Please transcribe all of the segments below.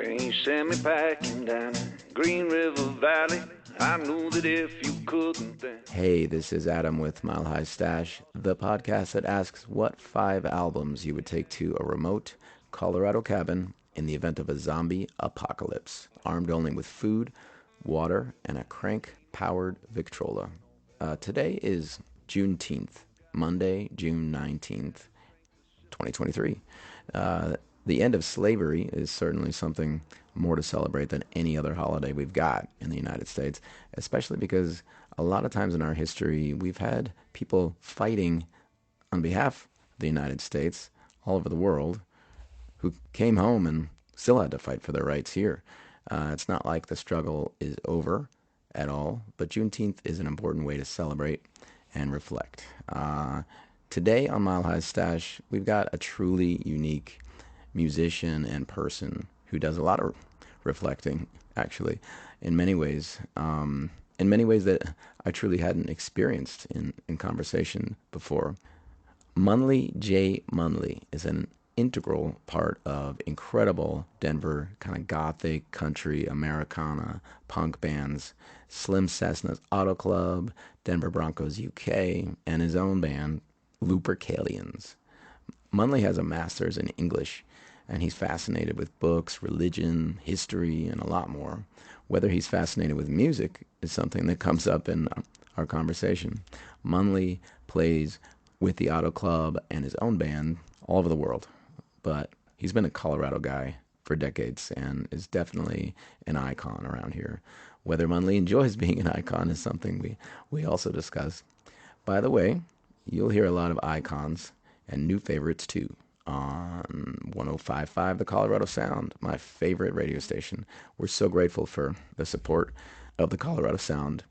When you sent me packing down Green River Valley, I knew that if you couldn't then... Hey, this is Adam with Mile High Stash, the podcast that asks what 5 albums you would take to a remote Colorado cabin in the event of a zombie apocalypse, armed only with food, water, and a crank-powered Victrola. Today is Juneteenth, Monday, June 19th, 2023. The end of slavery is certainly something more to celebrate than any other holiday we've got in the United States, especially because a lot of times in our history, we've had people fighting on behalf of the United States all over the world who came home and still had to fight for their rights here. It's not like the struggle is over at all, but Juneteenth is an important way to celebrate and reflect. Today on Mile High Stash, we've got a truly unique musician and person who does a lot of reflecting, actually, in many ways that I truly hadn't experienced in conversation before. Munly J Munly is an integral part of incredible Denver kind of gothic, country, Americana, punk bands, Slim Cessna's Auto Club, Denver Broncos UK, and his own band, Lupercalians. Munly has a master's in English, and he's fascinated with books, religion, history, and a lot more. Whether he's fascinated with music is something that comes up in our conversation. Munly plays with the Auto Club and his own band all over the world, but he's been a Colorado guy for decades and is definitely an icon around here. Whether Munly enjoys being an icon is something we also discuss. By the way, you'll hear a lot of icons and new favorites too on 105.5 The Colorado Sound, my favorite radio station. We're so grateful for the support of the Colorado Sound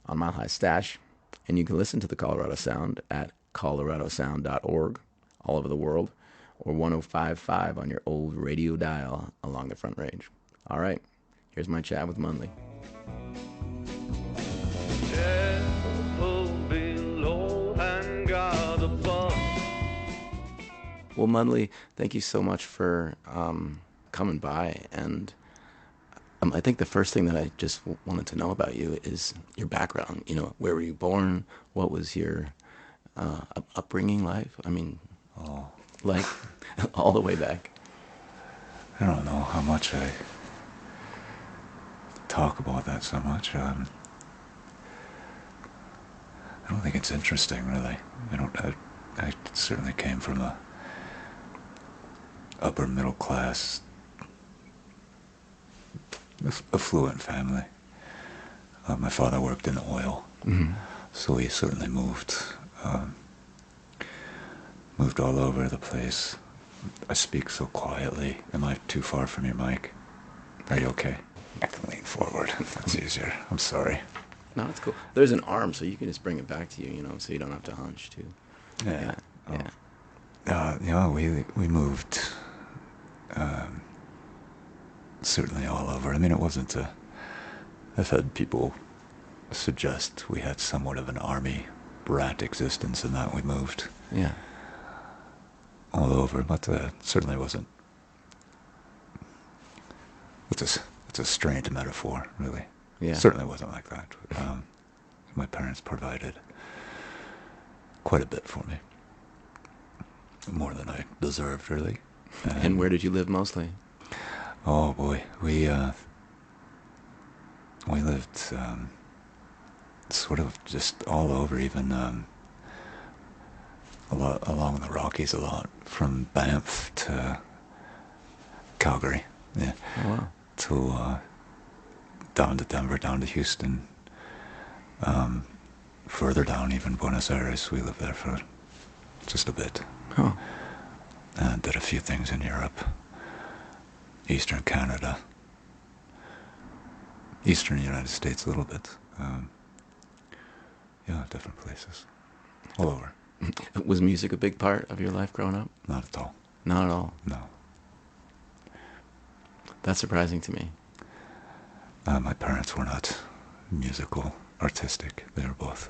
on Mile High Stash, and you can listen to the Colorado Sound at coloradosound.org all over the world, or 105.5 on your old radio dial along the Front Range. All right, here's my chat with Munly. Well, Munly, thank you so much for coming by. And I think the first thing that I just wanted to know about you is your background. You know, where were you born? What was your upbringing life? I mean, like all the way back. I don't know how much I talk about that so much. I don't think it's interesting, really. I certainly came from a upper middle class, affluent family. My father worked in oil, so we certainly moved all over the place. I speak so quietly. Am I too far from your mic? Are you okay? I can lean forward. That's easier. I'm sorry. No, it's cool. There's an arm, so you can just bring it back to you, you know, so you don't have to hunch, too. Yeah. Yeah. We moved certainly all over. I mean, it wasn't I've had people suggest we had somewhat of an army brat existence in that we moved all over, but certainly wasn't. It's a strange metaphor, really. Yeah. Certainly wasn't like that. My parents provided quite a bit for me. More than I deserved, really. And where did you live mostly? Oh boy, we lived sort of just all over, even along the Rockies a lot, from Banff to Calgary, Oh, wow. to down to Denver, down to Houston, further down, even Buenos Aires. We lived there for just a bit. Oh. And did a few things in Europe, Eastern Canada, Eastern United States a little bit. Different places, all over. Was music a big part of your life growing up? Not at all. Not at all. No. That's surprising to me. My parents were not musical, artistic. They were both.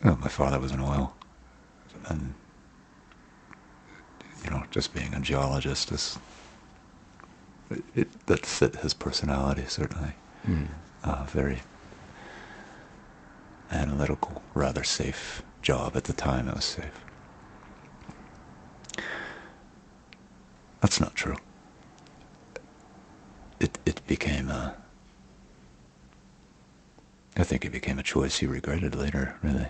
My father was in oil, and just being a geologist is that fit his personality, certainly. Very analytical, rather safe job. At the time, it was safe. That's not true. It became I think it became a choice he regretted later, really,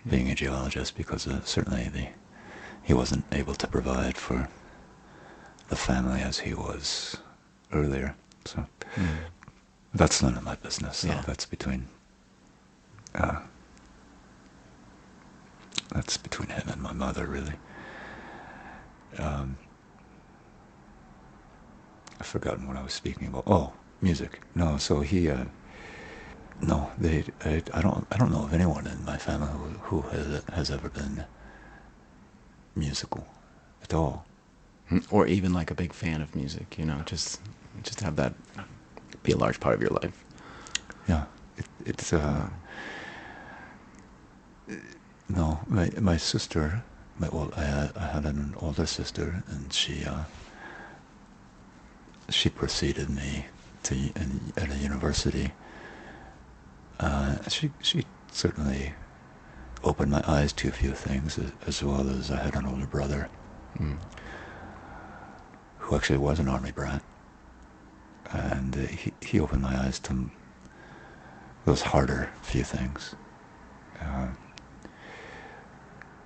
being a geologist, because certainly he wasn't able to provide for the family as he was earlier. So that's none of my business. So that's between him and my mother, really. I've forgotten what I was speaking about. Oh, music. No, so he. No, I don't know of anyone in my family who has ever been musical at all. Or even like a big fan of music, just have that be a large part of your life. Yeah, it's no, my sister. I had an older sister, and she preceded me at a university. She certainly opened my eyes to a few things, as well as I had an older brother who actually was an army brat, and he opened my eyes to those harder few things.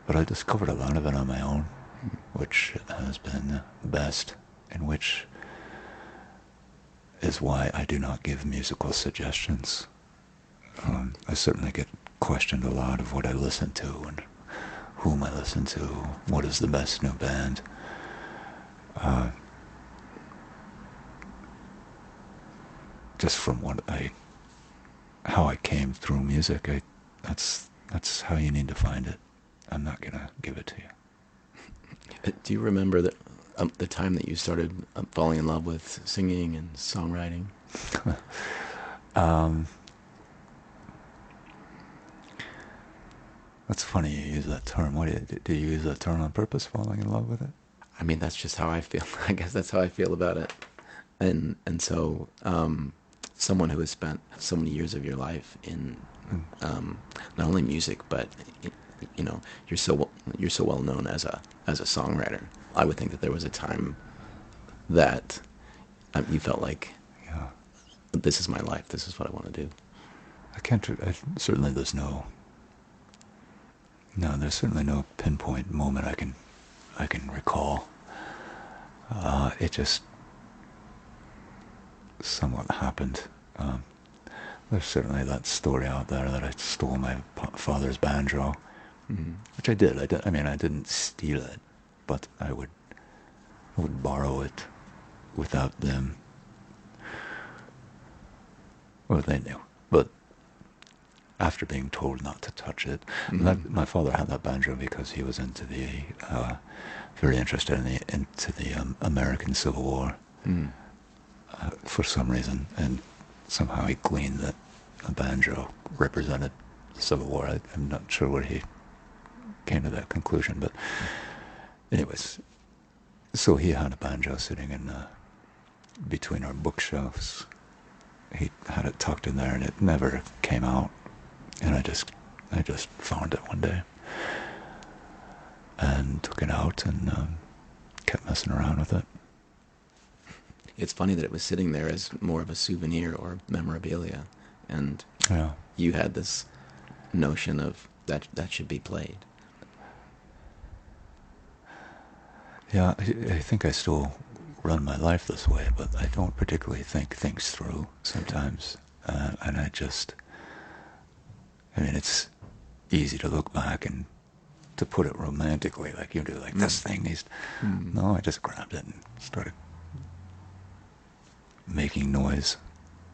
But I discovered a lot of it on my own, which has been best, and which is why I do not give musical suggestions. I certainly get questioned a lot of what I listen to and whom I listen to, what is the best new band. Just from how I came through music, that's how you need to find it. I'm not gonna give it to you. Do you remember the time that you started falling in love with singing and songwriting? That's funny you use that term. Do you use that term on purpose, falling in love with it? I mean, that's just how I feel. I guess that's how I feel about it. And so, someone who has spent so many years of your life in not only music, but you're so well known as a songwriter. I would think that there was a time that you felt like, this is my life. This is what I want to do. Certainly there's there's certainly no pinpoint moment I can recall. It just somewhat happened. There's certainly that story out there that I stole my father's banjo, which I did. I mean, I didn't steal it, but I would borrow it without them. Well, they knew, but after being told not to touch it. My father had that banjo because he was very interested into the American Civil War for some reason, and somehow he gleaned that a banjo represented the Civil War. I'm not sure where he came to that conclusion, but anyways, so he had a banjo sitting in between our bookshelves. He had it tucked in there, and it never came out. And I just found it one day and took it out and kept messing around with it. It's funny that it was sitting there as more of a souvenir or memorabilia, and you had this notion of that should be played. Yeah, I think I still run my life this way, but I don't particularly think things through sometimes, and I mean, it's easy to look back and to put it romantically, like you do, like this thing needs. No, I just grabbed it and started making noise.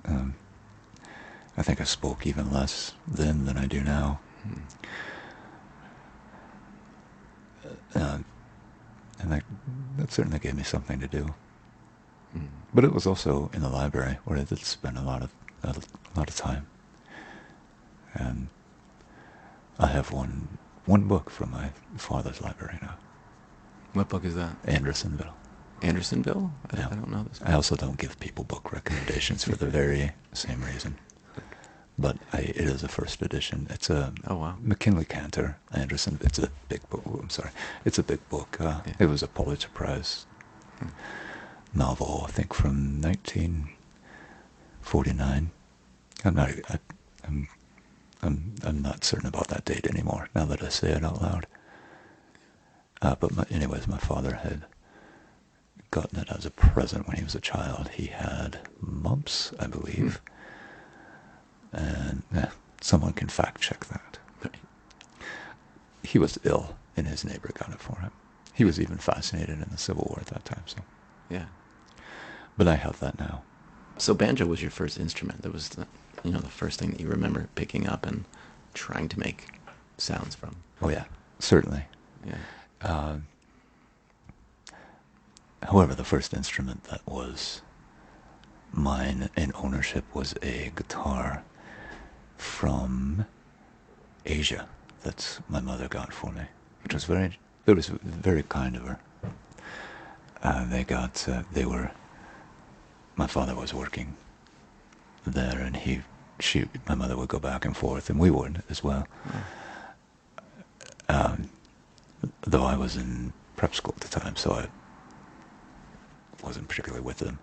I think I spoke even less then than I do now. And that certainly gave me something to do. But it was also in the library where I did spend a lot of time. And I have one book from my father's library now. What book is that? Andersonville. Andersonville? Yeah. I don't know this. I also don't give people book recommendations for the very same reason. But it is a first edition. It's a McKinley Cantor Anderson. It's a big book. I'm sorry. It's a big book. It was a Pulitzer Prize novel, I think, from 1949. I'm not certain about that date anymore. Now that I say it out loud. But anyways, my father had gotten it as a present when he was a child. He had mumps, I believe. And someone can fact check that. He was ill, and his neighbor got it for him. He was even fascinated in the Civil War at that time. So yeah. But I have that now. So banjo was your first instrument. That was the first thing that you remember picking up and trying to make sounds from. Oh yeah, certainly. Yeah. However, the first instrument that was mine in ownership was a guitar from Asia that my mother got for me, which was very kind of her. My father was working there, and my mother would go back and forth, and we would as well. Though I was in prep school at the time, so I wasn't particularly with them.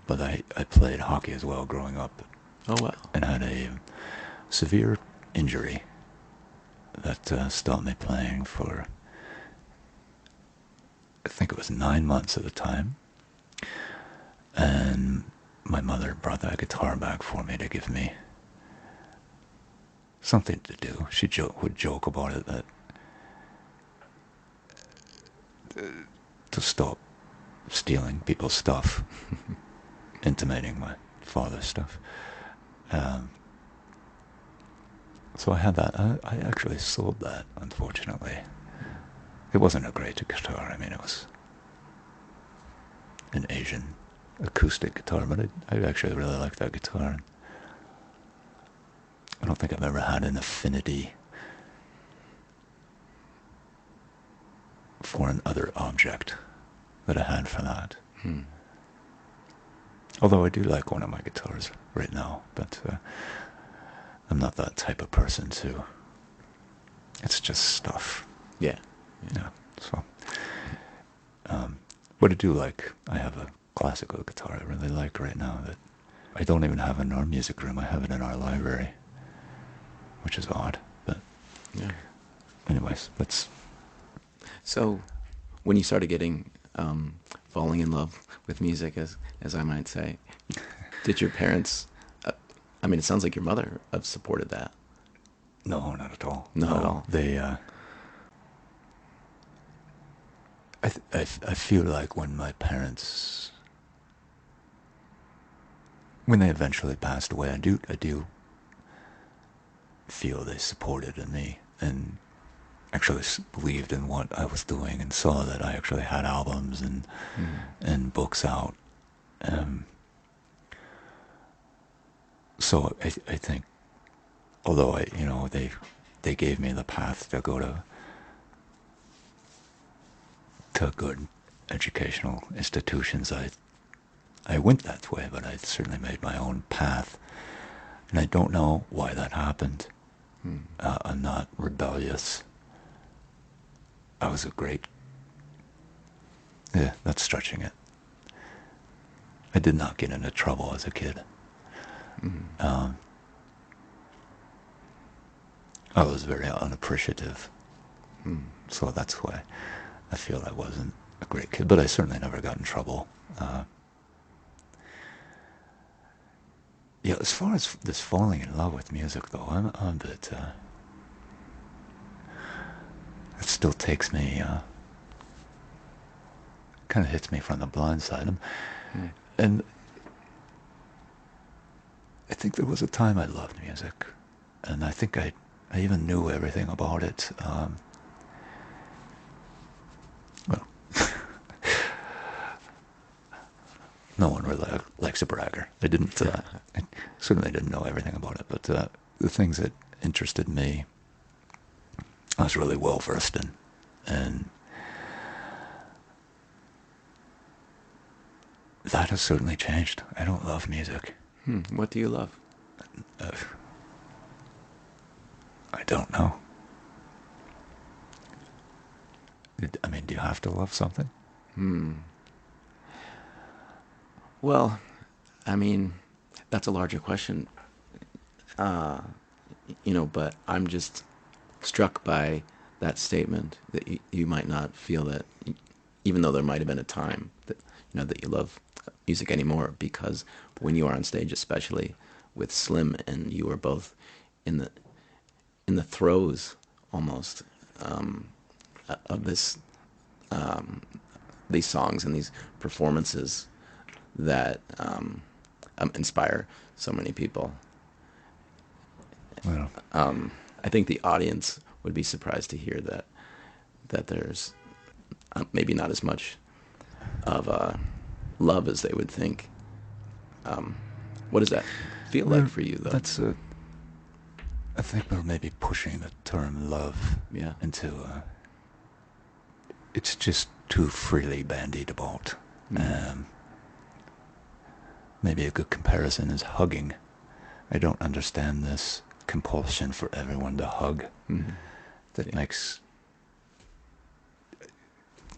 But I played hockey as well growing up. Oh, wow. And had a severe injury that stopped me playing for, I think it was 9 months at the time. And my mother brought that guitar back for me to give me something to do. She would joke about it that to stop stealing people's stuff, intimating my father's stuff. So I had that. I actually sold that, unfortunately. It wasn't a great guitar. I mean, it was an Asian acoustic guitar, but I actually really liked that guitar. I don't think I've ever had an affinity for another object that I had for that. Although I do like one of my guitars right now, but I'm not that type of person to. It's just stuff. Yeah. So, but I do like. I have a classical guitar I really like right now that I don't even have in our music room. I have it in our library, which is odd. But anyways, that's. So, when you started getting falling in love with music, as I might say, did your parents? I mean, it sounds like your mother have supported that. No, not at all. Not at all. They. I feel like when my parents, when they eventually passed away, I do feel they supported in me and actually believed in what I was doing and saw that I actually had albums and books out. So I think, although they gave me the path to go to good educational institutions, I went that way, but I certainly made my own path, and I don't know why that happened. I'm not rebellious. I was that's stretching it. I did not get into trouble as a kid. I was very unappreciative. So that's why I feel I wasn't a great kid, but I certainly never got in trouble. As far as this falling in love with music, though, I'm a bit. It still takes me. Kind of hits me from the blind side, and I think there was a time I loved music, and I think I even knew everything about it. Well, no one really likes a bragger. I certainly didn't know everything about it, but the things that interested me, I was really well versed in, and That has certainly changed. I don't love music. What do you love? I don't know. I mean, do you have to love something? Well, I mean, that's a larger question. But I'm just struck by that statement that you might not feel that, even though there might have been a time that that you love music anymore, because when you are on stage, especially with Slim, and you are both in the throes almost of these songs and these performances that inspire so many people. Well, I think the audience would be surprised to hear that there's maybe not as much of love as they would think. What does that feel like for you, though? I think we're maybe pushing the term love into it's just too freely bandied about. Maybe a good comparison is hugging. I don't understand this compulsion for everyone to hug. That makes...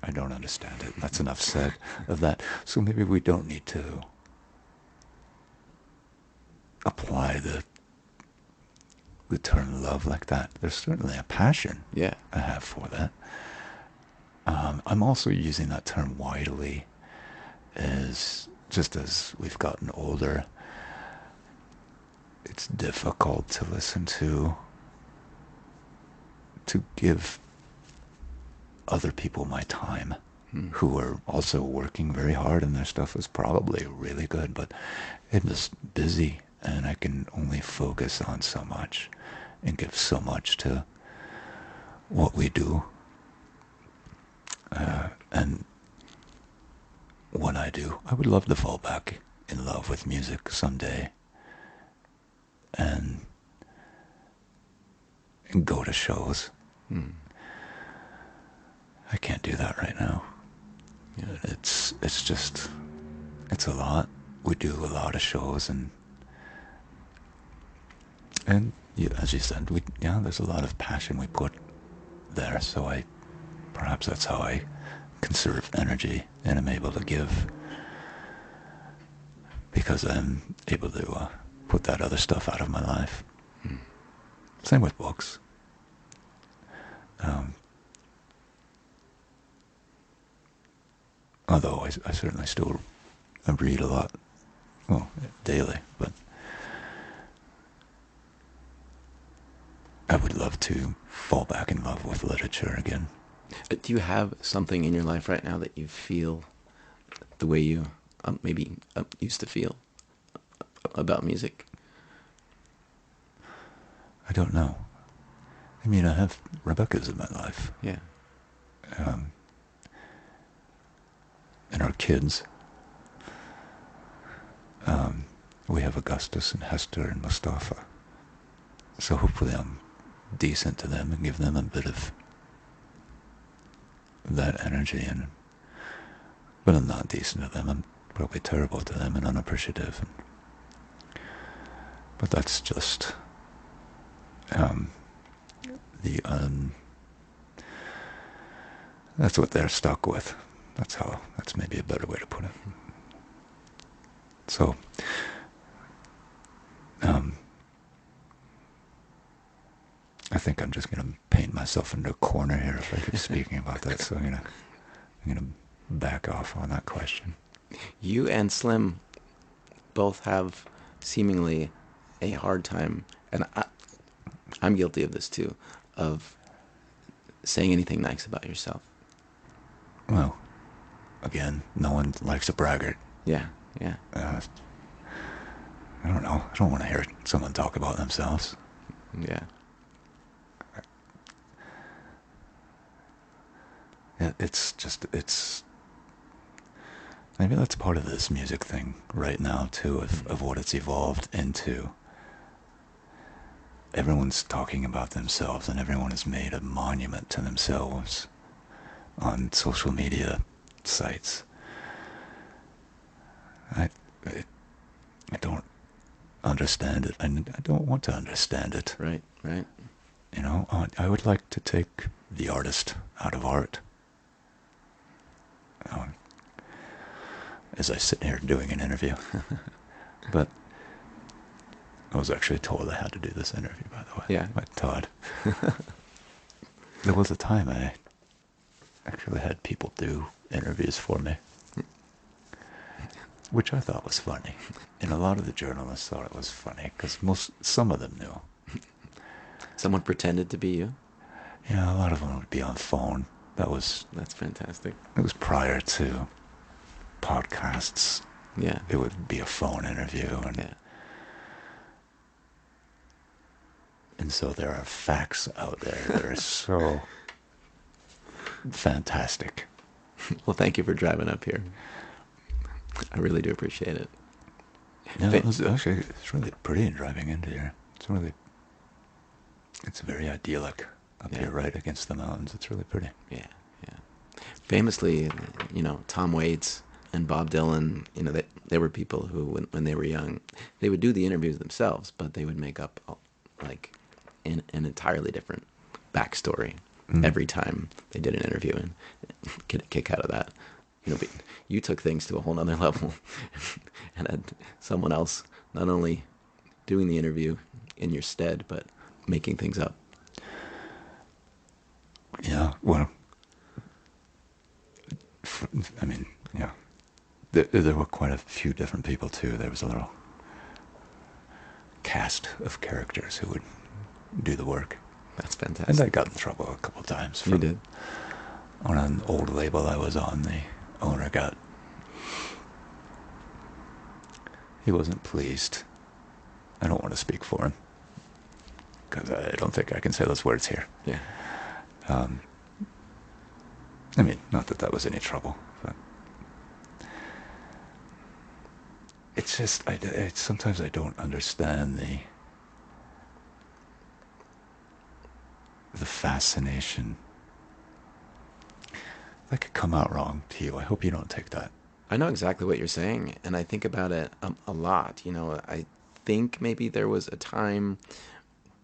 I don't understand it. That's enough said of that. So maybe we don't need to apply the term love like that. There's certainly a passion I have for that. I'm also using that term widely as we've gotten older, it's difficult to listen to give other people my time who are also working very hard, and their stuff is probably really good, but it was busy and I can only focus on so much and give so much to what we do. And what I do, I would love to fall back in love with music someday and go to shows. I can't do that right now. It's a lot. We do a lot of shows, and as you said, there's a lot of passion we put there, so perhaps that's how I conserve energy and am able to give, because I'm able to put that other stuff out of my life. Same with books. Although I certainly still read a lot, daily, but I would love to fall back in love with literature again. Do you have something in your life right now that you feel the way you maybe used to feel about music? I don't know. I mean, I have Rebecca's in my life. Yeah. And our kids. We have Augustus and Hester and Mustafa. So hopefully I'm decent to them and give them a bit of that energy. But I'm not decent to them. I'm probably terrible to them and unappreciative. But that's just that's what they're stuck with. That's maybe a better way to put it. So, I think I'm just going to paint myself into a corner here if I keep speaking about that. So I'm going to back off on that question. You and Slim both have seemingly a hard time, and I'm guilty of this too, of saying anything nice about yourself. Well, again, no one likes a braggart. Yeah. I don't know. I don't want to hear someone talk about themselves. Yeah. It's maybe that's part of this music thing right now too, of what it's evolved into. Everyone's talking about themselves, and everyone has made a monument to themselves on social media sites. I, I don't understand it. I don't want to understand it. Right, right. You know, I would like to take the artist out of art. As I sit here doing an interview. But I was actually told I had to do this interview, by the way. Yeah. By Todd. There was a time I actually had people do interviews for me, which I thought was funny. And a lot of the journalists thought it was funny, because some of them knew. Someone pretended to be you? Yeah, a lot of them would be on phone. That's fantastic. It was prior to podcasts. Yeah. It would be a phone interview. And so there are facts out there that are so fantastic. Well, thank you for driving up here. I really do appreciate it. Yeah, it's really pretty driving into here. It's very idyllic up here, right against the mountains. It's really pretty. Yeah, yeah. Famously, Tom Waits and Bob Dylan, they were people who, when they were young, they would do the interviews themselves, but they would make up like an entirely different backstory every time they did an interview, and get a kick out of that. But you took things to a whole nother level and had someone else not only doing the interview in your stead, but making things up. Yeah, well, I mean, yeah. There were quite a few different people, too. There was a little cast of characters who would do the work. That's fantastic. And I got in trouble a couple times. You did? On an old label I was on, the owner he wasn't pleased. I don't want to speak for him, because I don't think I can say those words here. Yeah. I mean, not that was any trouble, but it's just, sometimes I don't understand the fascination. That could come out wrong to you. I hope you don't take that. I know exactly what you're saying, and I think about it a lot. I think maybe there was a time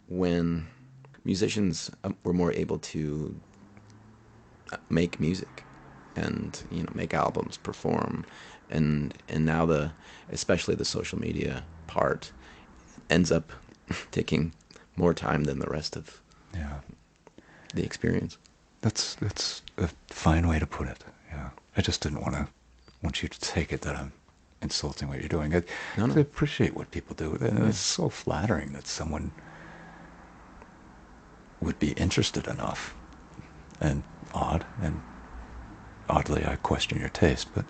when musicians were more able to make music and make albums, perform, and now especially the social media part ends up taking more time than the rest of the experience. That's a fine way to put it. Yeah, I just didn't want you to take it that I'm insulting what you're doing. I appreciate what people do, and it's so flattering that someone would be interested enough. And oddly, I question your taste, but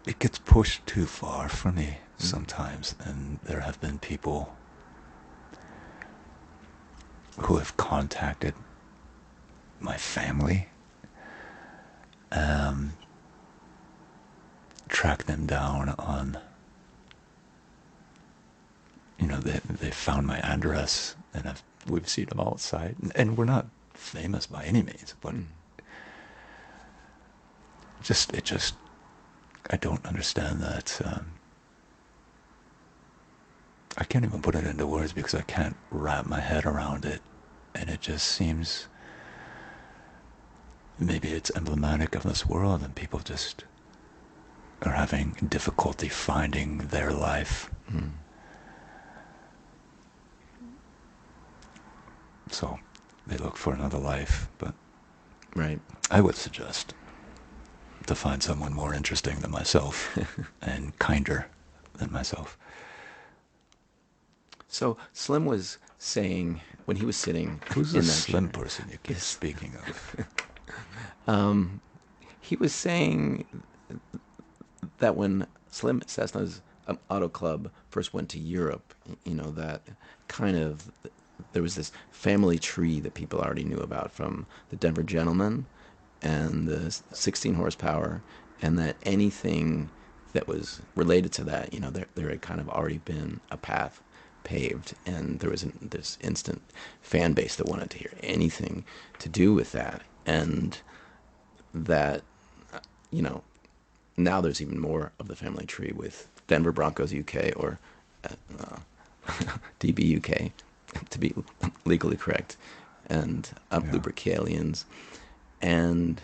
it gets pushed too far for me sometimes, and there have been people who have contacted my family, tracked them down on, they found my address, and we've seen them outside, and we're not famous by any means, but I don't understand that. I can't even put it into words because I can't wrap my head around it, and it just seems, maybe it's emblematic of this world, and people just are having difficulty finding their life. So they look for another life, but right. I would suggest to find someone more interesting than myself and kinder than myself. So Slim was saying when he was sitting Who's in the that slim chair, person you keep speaking of? he was saying that when Slim Cessna's Auto Club first went to Europe, that kind of, there was this family tree that people already knew about from the Denver Gentleman and the 16 horsepower, and that anything that was related to that, there had kind of already been a path paved, and there was this instant fan base that wanted to hear anything to do with that, and that you know, now there's even more of the family tree with Denver Broncos UK, or DBUK, to be legally correct, and Lupercalians. And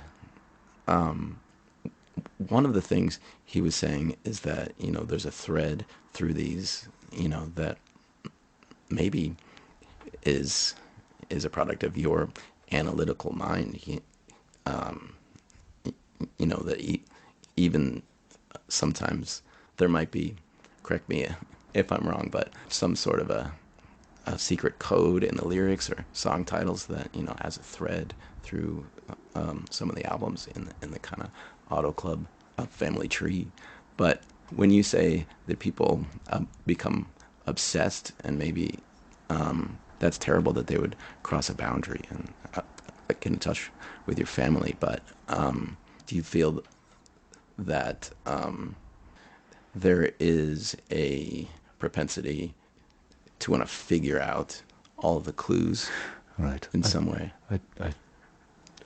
one of the things he was saying is that, you know, there's a thread through these, you know, that maybe is a product of your analytical mind. You know, that even sometimes there might be, correct me if I'm wrong, but some sort of a secret code in the lyrics or song titles that, you know, has a thread through some of the albums in the kind of Auto Club family tree. But when you say that people become obsessed, and maybe that's terrible that they would cross a boundary and get in touch with your family, but do you feel that there is a propensity to want to figure out all of the clues, right, in some way?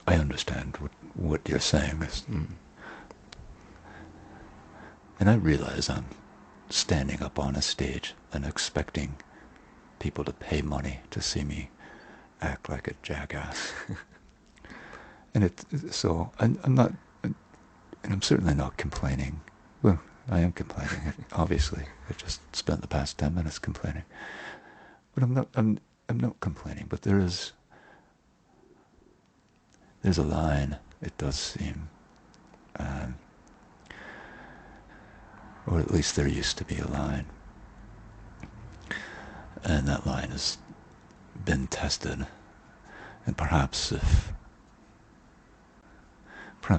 I understand what you're saying. And I realize I'm standing up on a stage and expecting people to pay money to see me act like a jackass. And so I'm not, and I'm certainly not complaining. Well, I am complaining, obviously. I just spent the past 10 minutes complaining. But I'm not complaining, but there's a line, it does seem, or at least there used to be a line, and that line has been tested, and perhaps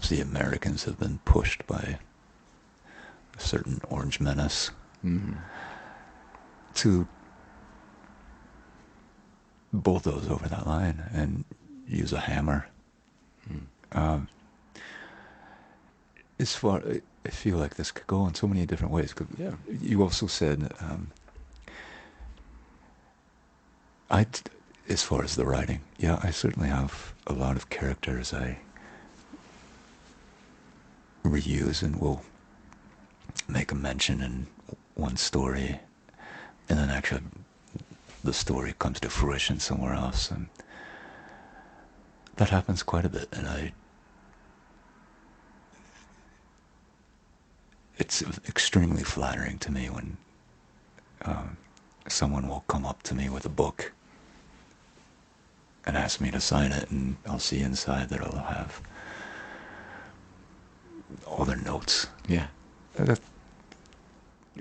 the Americans have been pushed by a certain orange menace to bulldoze over that line and use a hammer. I feel like this could go in so many different ways. Yeah. You also said, as far as the writing, yeah, I certainly have a lot of characters I reuse and will make a mention in one story, and then actually the story comes to fruition somewhere else, and that happens quite a bit. And it's extremely flattering to me when someone will come up to me with a book and ask me to sign it, and I'll see inside that it'll have all their notes. Yeah.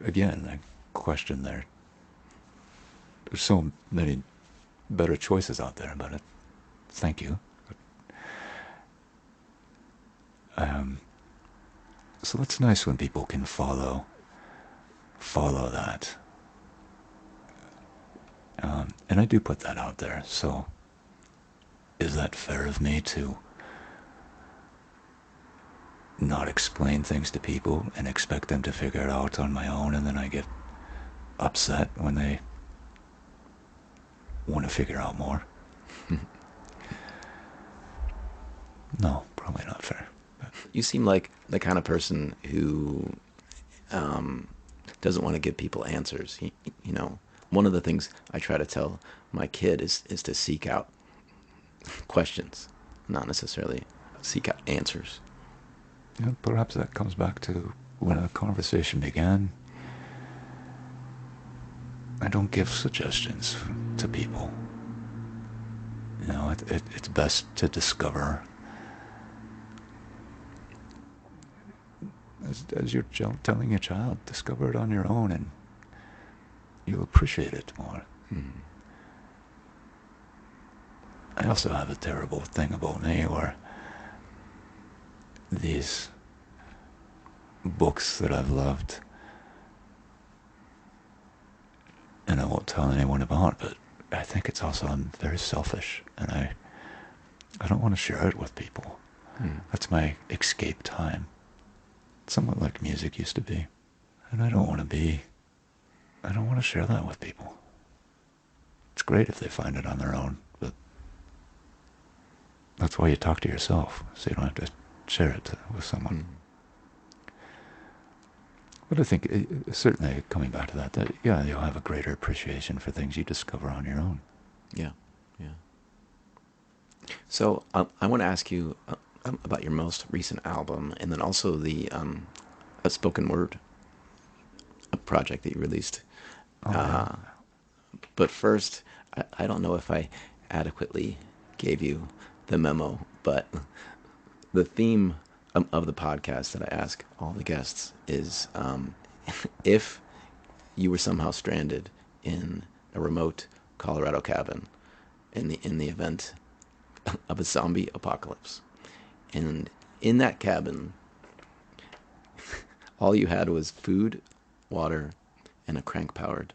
Again, I question there's so many better choices out there, but thank you. So that's nice when people can follow that. And I do put that out there, so is that fair of me to not explain things to people and expect them to figure it out on my own, and then I get upset when they want to figure out more? No, probably not fair. You seem like the kind of person who doesn't want to give people answers. You know, one of the things I try to tell my kid is to seek out questions, not necessarily seek out answers. Yeah, perhaps that comes back to when a conversation began. I don't give suggestions to people. You know, it's best to discover. As you're telling your child, discover it on your own, and you'll appreciate it more. I also have a terrible thing about me where these books that I've loved, and I won't tell anyone about, but I think it's also, I'm very selfish, and I don't want to share it with people. That's my escape time. Somewhat like music used to be. And I don't want to share that with people. It's great if they find it on their own, but that's why you talk to yourself, so you don't have to share it with someone. But I think certainly coming back to that, yeah, you'll have a greater appreciation for things you discover on your own. Yeah, yeah. So I want to ask you about your most recent album, and then also the a spoken word project that you released. Oh, yeah. But first, I don't know if I adequately gave you the memo, but the theme of the podcast that I ask all the guests is if you were somehow stranded in a remote Colorado cabin in the event of a zombie apocalypse, and in that cabin, all you had was food, water, and a crank-powered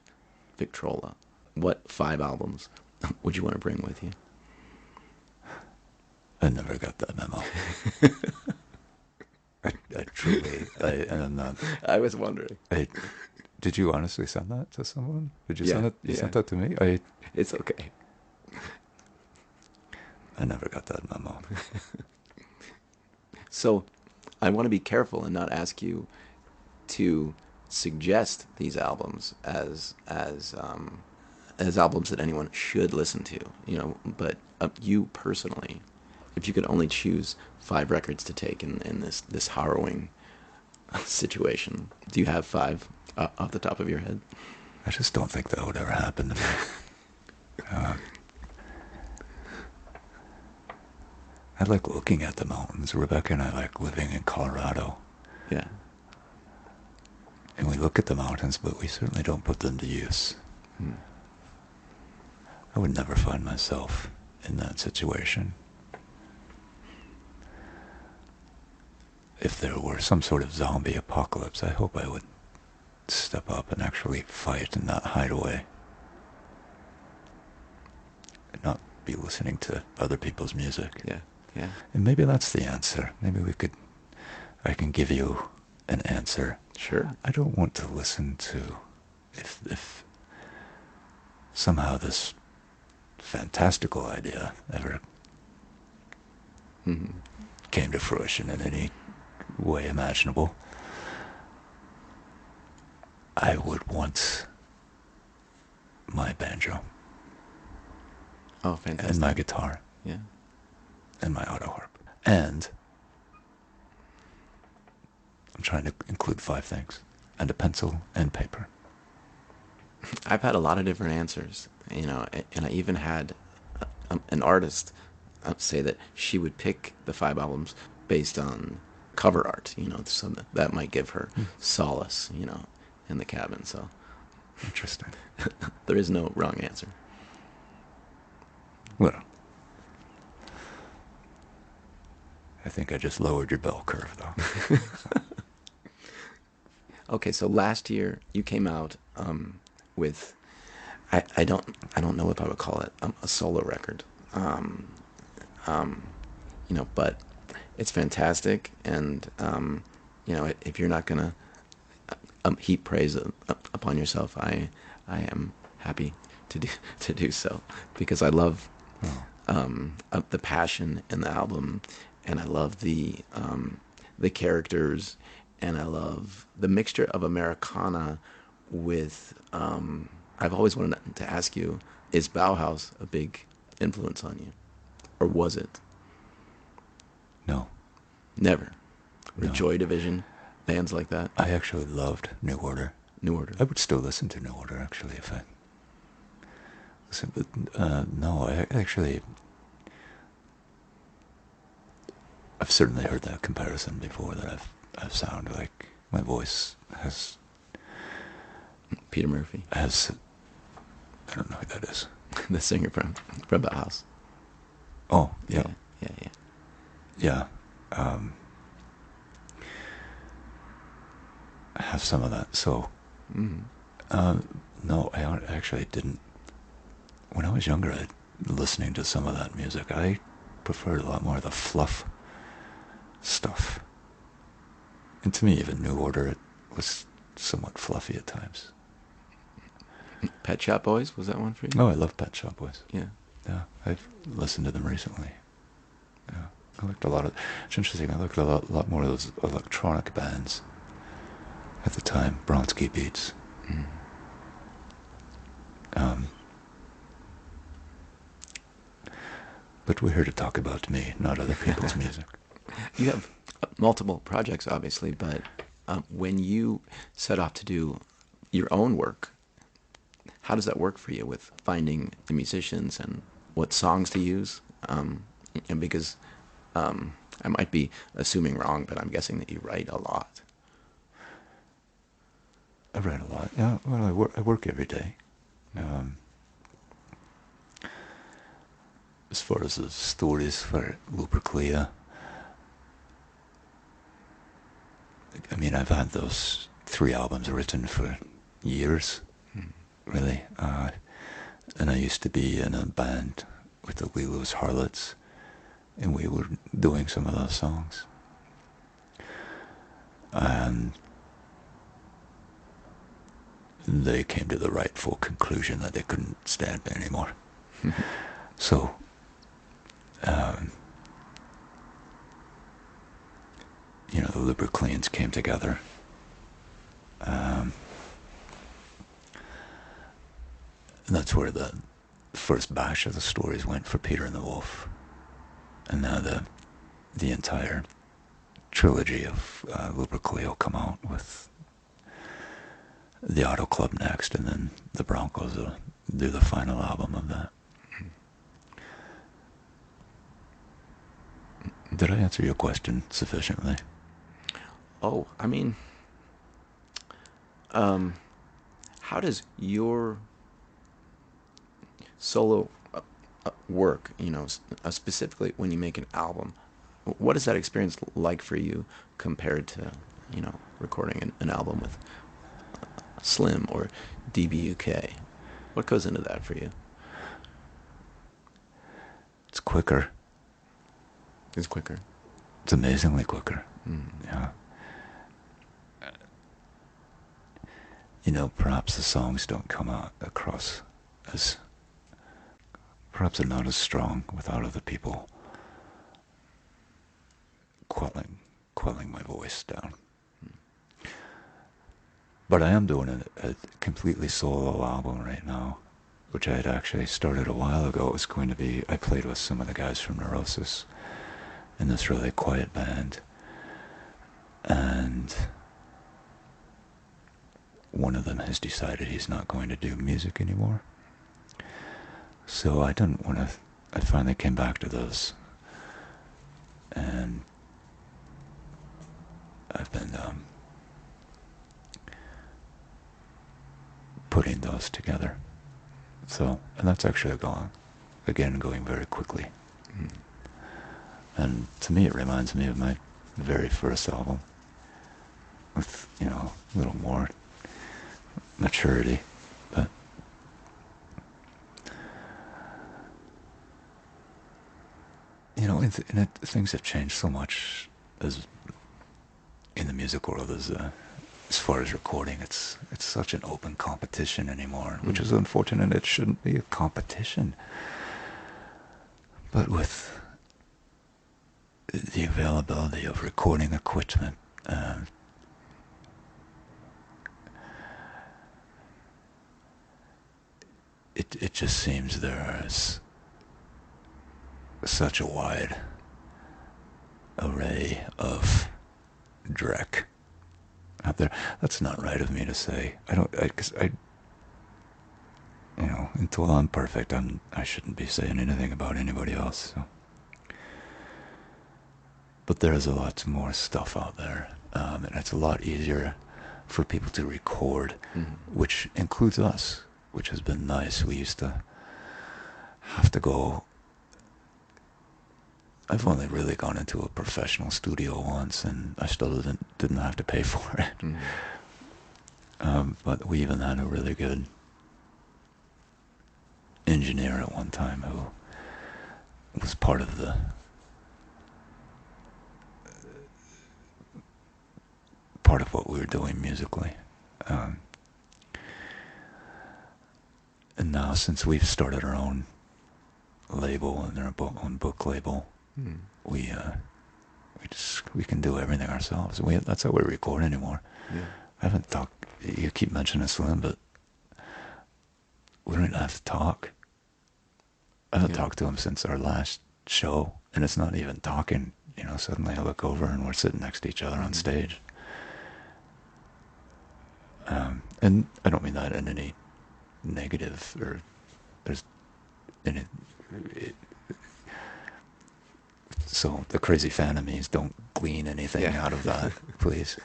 Victrola. What 5 albums would you want to bring with you? I never got that memo. I truly, am not. I was wondering. Did you honestly send that to someone? Did you Yeah, send it? You sent that to me? It's okay. I never got that memo. So, I want to be careful and not ask you to suggest these albums as albums that anyone should listen to, but you personally, if you could only choose 5 records to take in this harrowing situation, do you have 5 off the top of your head? I just don't think that would ever happen to me. I like looking at the mountains. Rebecca and I like living in Colorado. Yeah. And we look at the mountains, but we certainly don't put them to use. I would never find myself in that situation. If there were some sort of zombie apocalypse, I hope I would step up and actually fight and not hide away. And not be listening to other people's music. Yeah, yeah. And maybe that's the answer. Maybe I can give you an answer. Sure. I don't want to listen to, if somehow this fantastical idea ever came to fruition in any way imaginable, I would want my banjo. Oh, fantastic. And my guitar. Yeah. And my auto harp. And I'm trying to include 5 things. And a pencil and paper. I've had a lot of different answers, and I even had an artist say that she would pick the 5 albums based on cover art, so that might give her solace, in the cabin. So Interesting. there is no wrong answer. Well, I think I just lowered your bell curve, though. Okay, so last year you came out with I don't know if I would call it a solo record, but it's fantastic, and if you're not gonna heap praise upon yourself, I am happy to do so, because I love the passion in the album, and I love the characters, and I love the mixture of Americana with. I've always wanted to ask you: is Bauhaus a big influence on you, or was it? No. Never. Or No. Joy Division, bands like that. I actually loved New Order. New Order. I would still listen to New Order, actually, if I listen. But no, I've certainly heard that comparison before, that I've sounded like my voice has Peter Murphy, I don't know who that is. the singer from Bauhaus. Oh, yeah. Yeah. Yeah. I have some of that. So, no, I actually didn't. When I was younger, listening to some of that music, I preferred a lot more of the fluff stuff. And to me, even New Order, it was somewhat fluffy at times. Pet Shop Boys, was that one for you? Oh, I love Pet Shop Boys. Yeah. Yeah, I've listened to them recently. Yeah, I looked a lot of. It's interesting. I looked at a lot more of those electronic bands. at the time, Bronski Beats. But we're here to talk about me, not other people's music. You have multiple projects, obviously, but when you set off to do your own work, how does that work for you with finding the musicians and what songs to use? And because I might be assuming wrong, but I'm guessing that you write a lot. I write a lot. Yeah, well, I work every day. As far as the stories for Lupercalia, I mean, I've had those 3 albums written for years, really. And I used to be in a band with the Lilu's Harlots, and we were doing some of those songs. And they came to the rightful conclusion that they couldn't stand me anymore. So, you know, the Lupercalians came together. And that's where the first batch of the stories went for Peter and the Wolf. And now the entire trilogy of Lupercalia will come out with the Auto Club next, and then the Broncos will do the final album of that. Did I answer your question sufficiently? Oh, I mean, how does your solo work, you know, specifically when you make an album, what is that experience like for you compared to, you know, recording an album with Slim or DBUK? What goes into that for you? It's quicker. It's quicker. It's amazingly quicker. Yeah. You know, perhaps the songs don't come out across as, perhaps they're not as strong without other people quelling my voice down. But I am doing a completely solo album right now, which I had actually started a while ago. It was going to be, I played with some of the guys from Neurosis in this really quiet band, and one of them has decided he's not going to do music anymore. So I didn't want to, I finally came back to those, and I've been putting those together. So, and that's actually going very quickly. And to me, it reminds me of my very first album with, you know, a little more maturity, but you know, things have changed so much as in the music world as far as recording. It's such an open competition anymore, which is unfortunate. It shouldn't be a competition, but with the availability of recording equipment, it just seems there's such a wide array of dreck out there. That's not right of me to say. Because I, you know, until I'm perfect, I shouldn't be saying anything about anybody else. So. But there's a lot more stuff out there, and it's a lot easier for people to record, which includes us, which has been nice. We used to have to go. I've only really gone into a professional studio once, and I still didn't have to pay for it. But we even had a really good engineer at one time who was part of what we were doing musically. And now, since we've started our own label and our own book label, we can do everything ourselves. That's how we record anymore. I haven't talked. You keep mentioning Slim, but we don't even have to talk. I haven't talked to him since our last show, and it's not even talking. You know, suddenly I look over and we're sitting next to each other on stage. And I don't mean that in any negative or there's any. So the crazy fan of me don't glean anything out of that, please.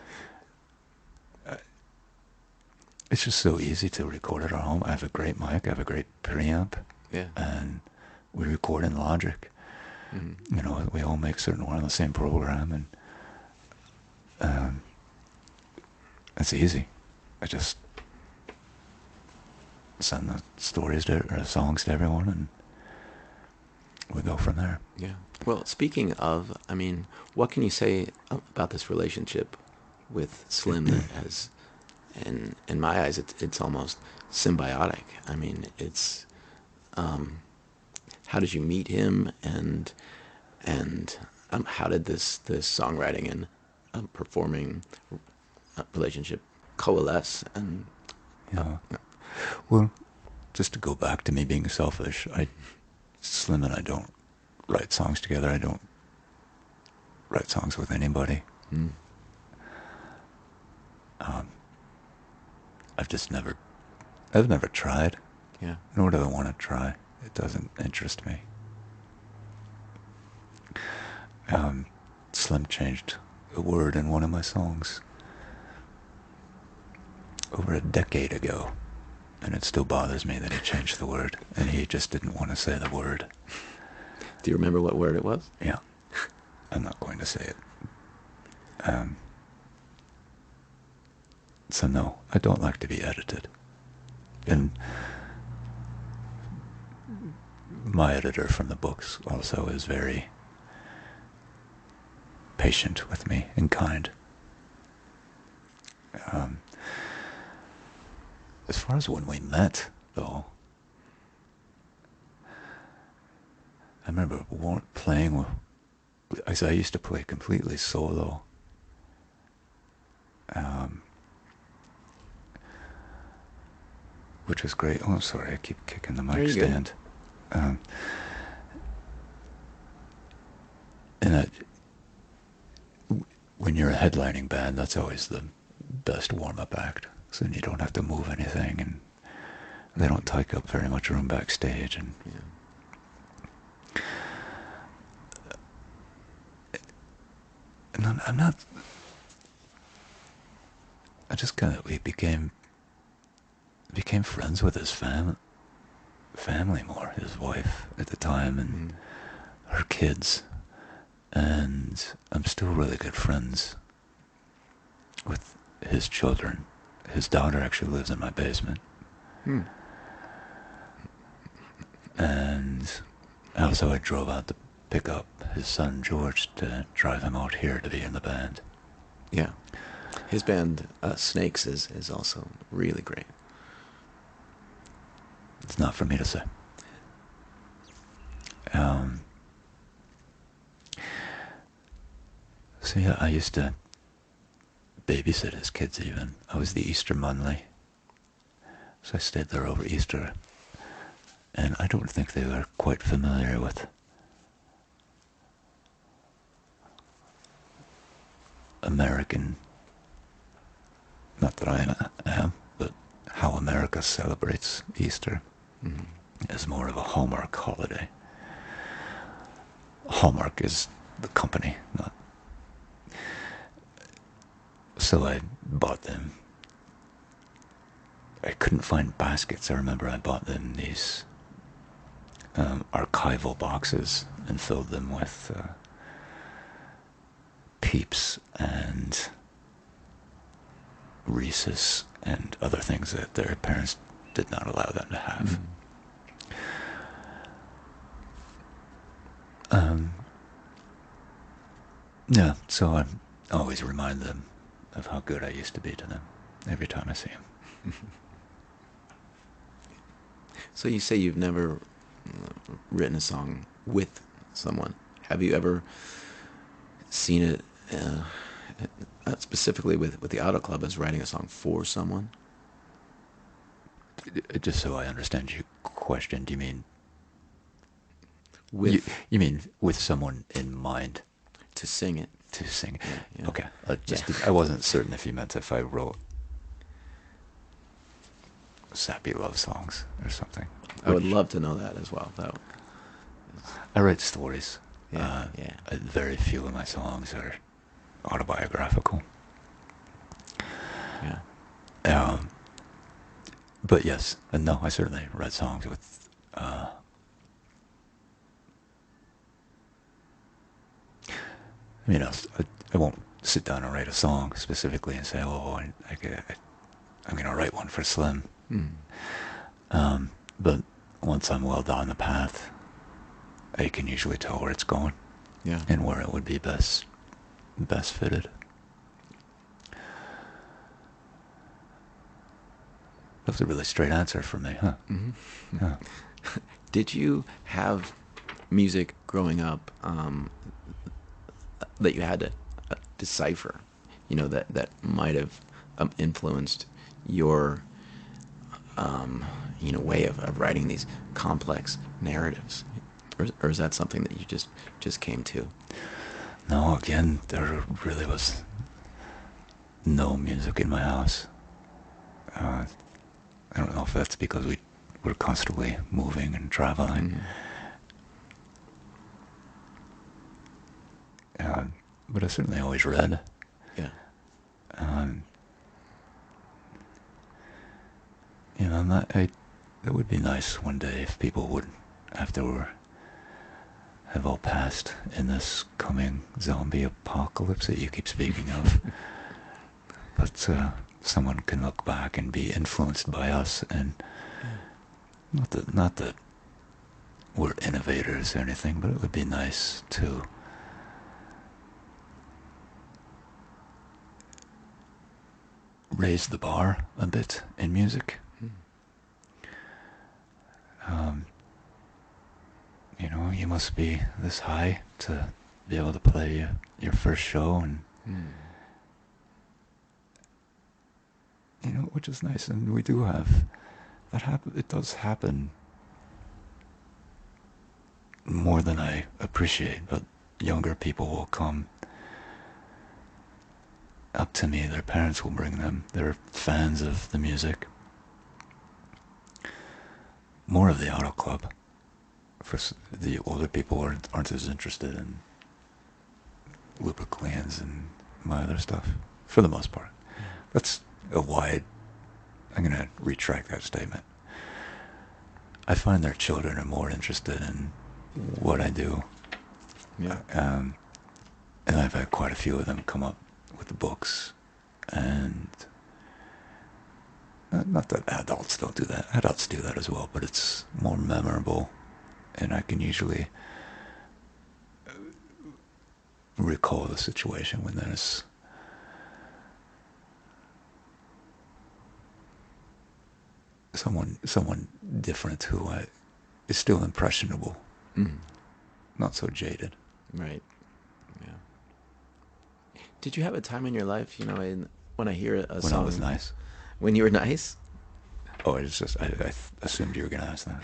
It's just so easy to record at our home. I have a great mic. I have a great preamp. Yeah. And we record in Logic. You know, we all make certain we're on the same program, and it's easy. I just send the stories or songs to everyone, and we go from there. Yeah. Well, speaking of, I mean, what can you say about this relationship with Slim that has, in my eyes, it's almost symbiotic. I mean, it's, how did you meet him, and how did this songwriting and performing relationship coalesce? And well, just to go back to me being selfish, Slim and I don't write songs together. I don't write songs with anybody. I've never tried. Yeah. Nor do I want to try. It doesn't interest me. Slim changed a word in one of my songs over a decade ago, and it still bothers me that he changed the word, and he just didn't want to say the word. Do you remember what word it was? Yeah. I'm not going to say it. So no, I don't like to be edited. And my editor from the books also is very patient with me and kind. As far as when we met, though, I remember playing with, as I used to play completely solo. Which was great. Oh, I'm sorry, I keep kicking the mic stand. And when you're a headlining band, that's always the best warm-up act. So then you don't have to move anything, and they don't take up very much room backstage. And I'm not. I just we became friends with his family more, his wife at the time, and her kids. And I'm still really good friends with his children. His daughter actually lives in my basement. And also I drove out to pick up his son George to drive him out here to be in the band. Yeah. His band, Snakes, is also really great. It's not for me to say. So yeah, I used to babysit his kids even. I was the Easter Munly. So I stayed there over Easter. And I don't think they were quite familiar with American, not that I am, but how America celebrates Easter is more of a Hallmark holiday. Hallmark is the company, not. So I bought them. I couldn't find baskets. I remember I bought them these archival boxes and filled them with Peeps and Reese's and other things that their parents did not allow them to have. Yeah, so I always remind them of how good I used to be to them every time I see them. So you say you've never written a song with someone. Have you ever seen it specifically with the Auto Club, as writing a song for someone? Just so I understand your question, do you mean With you mean with someone in mind to sing it? to sing? Yeah, yeah. Okay, just Yeah. I wasn't certain if you meant if I wrote sappy love songs or something. I would love to know that as well, though. I write stories. Yeah, yeah. Very few of my songs are autobiographical. Yeah. But yes, and no, I certainly write songs with. You know, I won't sit down and write a song specifically and say, "Oh, I'm going to write one for Slim." But once I'm well down the path, I can usually tell where it's going, Yeah. and where it would be best fitted. That's a really straight answer for me, huh? Mm-hmm. Yeah. Did you have music growing up that you had to decipher? You know, that might have influenced your way of writing these complex narratives, or is that something that you just came to? No, again, there really was no music in my house. I don't know if that's because we were constantly moving and traveling. Mm-hmm. But I certainly always read. Yeah. It would be nice one day if people would, after we have all passed in this coming zombie apocalypse that you keep speaking of, but someone can look back and be influenced by us, and not that we're innovators or anything, but it would be nice to raise the bar a bit in music. You must be this high to be able to play your first show, and which is nice, and we do have that happen. It does happen more than I appreciate, but younger people will come up to me, their parents will bring them, they're fans of the music, more of the Auto Club. For the older people aren't as interested in Lupercalians and my other stuff, for the most part. That's I'm going to retract that statement. I find their children are more interested in what I do. Yeah. And I've had quite a few of them come up with the books, and not that adults don't do that. Adults do that as well, but it's more memorable, and I can usually recall the situation when there's someone different who is still impressionable, not so jaded. Right. Yeah. Did you have a time in your life, when I hear a song... When I was nice? When you were nice? Oh, it's just, I assumed you were going to ask that.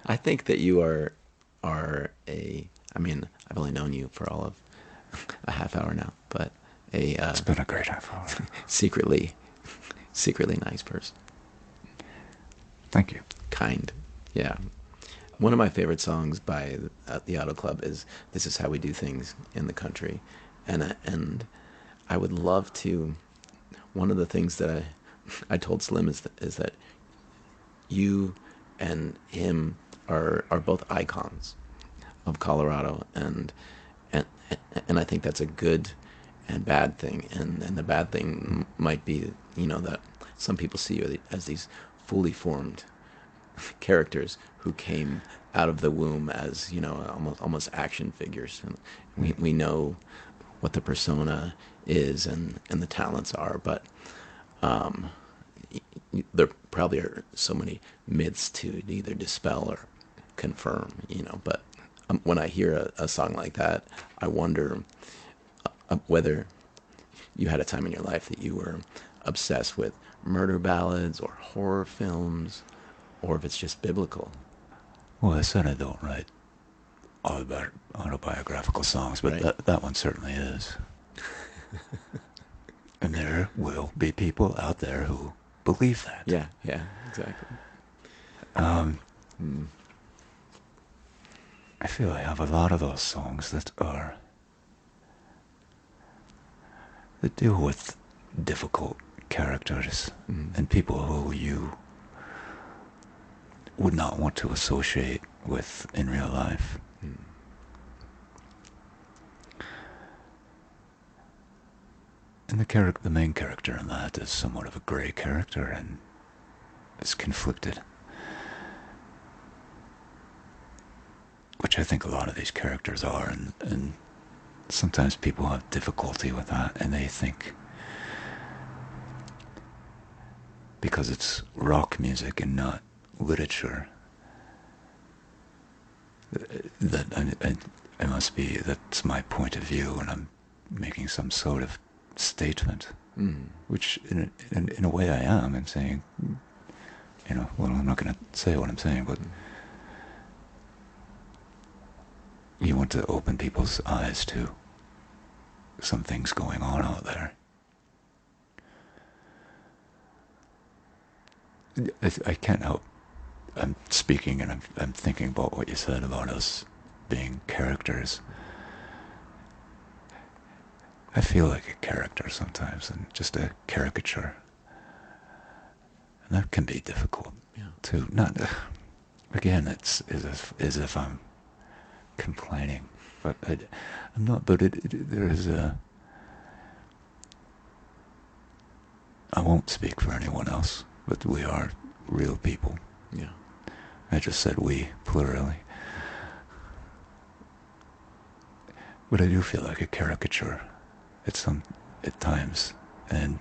I think that you are I've only known you for all of a half hour now, but it's been a great half hour. secretly nice person. Thank you. Kind. Yeah. One of my favorite songs by the Auto Club is "This Is How We Do Things in the Country," and I would love to. One of the things that I told Slim is that you and him are both icons of Colorado, and I think that's a good and bad thing, and the bad thing might be that some people see you as these fully formed characters who came out of the womb as almost action figures, and we know what the persona is and the talents are, but there probably are so many myths to either dispel or confirm, but when I hear a song like that, I wonder whether you had a time in your life that you were obsessed with murder ballads or horror films, or if it's just biblical. Well, I said I don't write autobiographical songs, but Right. that one certainly is. And there will be people out there who believe that. Yeah, exactly. I feel I have a lot of those songs that deal with difficult characters and people who you would not want to associate with in real life. And the main character in that is somewhat of a gray character and is conflicted. Which I think a lot of these characters are, and sometimes people have difficulty with that, and they think because it's rock music and not literature that I must be, that's my point of view, and I'm making some sort of statement, which in a way I am, and saying, well, I'm not going to say what I'm saying, but you want to open people's eyes to some things going on out there. I can't help. I'm speaking and I'm thinking about what you said about us being characters. I feel like a character sometimes, and just a caricature. And that can be difficult to not. Again, it's as if I'm complaining, but I'm not. But there is a. I won't speak for anyone else, but we are real people. Yeah. I just said we, plurally. But I do feel like a caricature at times, and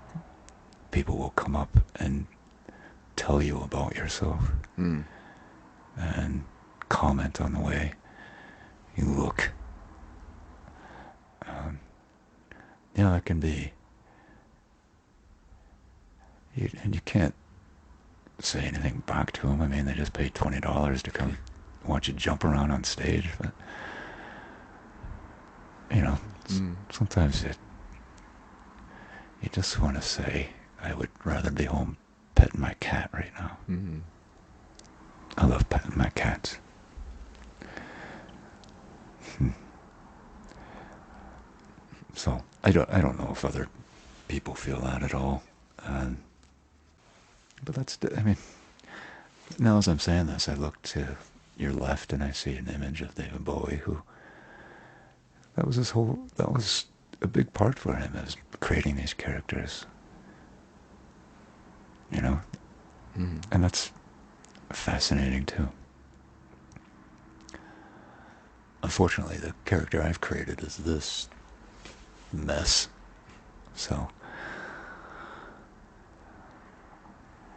people will come up and tell you about yourself and comment on the way you look. That can be. And you can't say anything back to them. I mean, they just paid $20 to come watch you jump around on stage. But sometimes you just want to say, I would rather be home petting my cat right now. I love petting my cats. So I don't know if other people feel that at all. But now as I'm saying this, I look to your left and I see an image of David Bowie, that was a big part for him, as creating these characters. And that's fascinating too. Unfortunately, the character I've created is this mess, so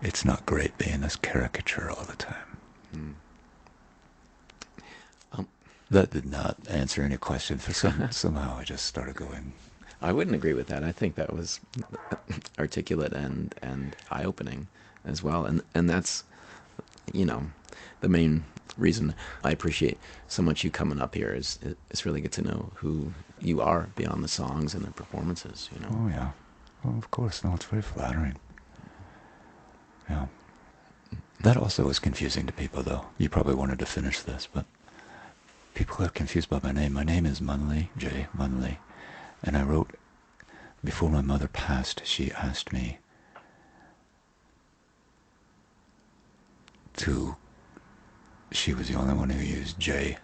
it's not great being this caricature all the time. That did not answer any question. Somehow I just started going. I wouldn't agree with that. I think that was articulate and eye-opening as well. And that's, the main reason I appreciate so much you coming up here is it's really good to know who you are beyond the songs and the performances, Oh, yeah. Well, of course. No, it's very flattering. Yeah. That also was confusing to people, though. You probably wanted to finish this, but people are confused by my name. My name is Munly J Munly, and I wrote, before my mother passed, she asked me she was the only one who used J,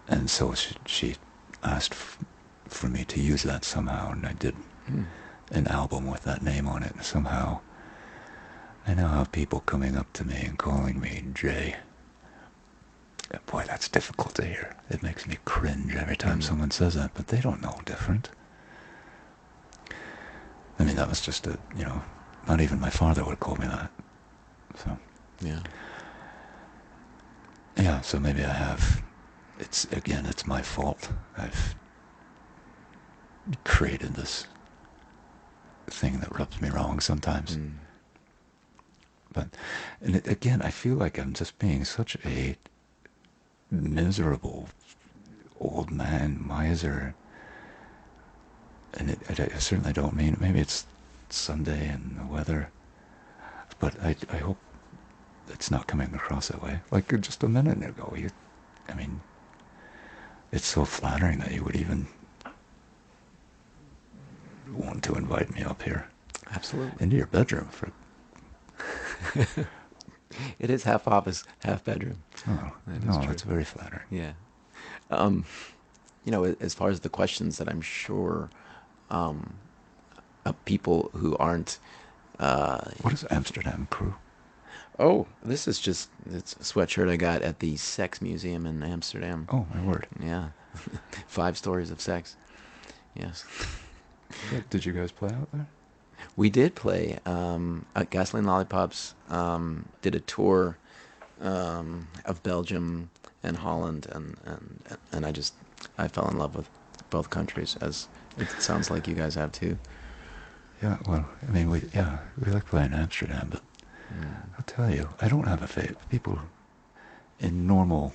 and so she asked for me to use that somehow, and I did an album with that name on it, and somehow I now have people coming up to me and calling me J. Boy, that's difficult to hear. It makes me cringe every time someone says that, but they don't know different. I mean, that was just not even my father would call me that. So. Yeah. Yeah, so maybe I have, it's my fault. created this thing that rubs me wrong sometimes. But, and again, I feel like I'm just being such a miserable old man miser. And I certainly don't mean it. Maybe it's Sunday and the weather. But I hope it's not coming across that way. Like just a minute ago, I mean, it's so flattering that you would even want to invite me up here. Absolutely. Into your bedroom for... It is half office, half bedroom. Oh, no, that's very flattering. Yeah. As far as the questions that I'm sure people who aren't... what is Amsterdam Crew? Oh, this is just... It's a sweatshirt I got at the Sex Museum in Amsterdam. Oh, my word. Yeah. 5 stories of sex. Yes. Did you guys play out there? We did play. Gasoline Lollipops did a tour of Belgium and Holland, and I fell in love with both countries, as it sounds like you guys have too. Yeah, well, I mean, we like playing Amsterdam, but I'll tell you, I don't have a favorite. People in normal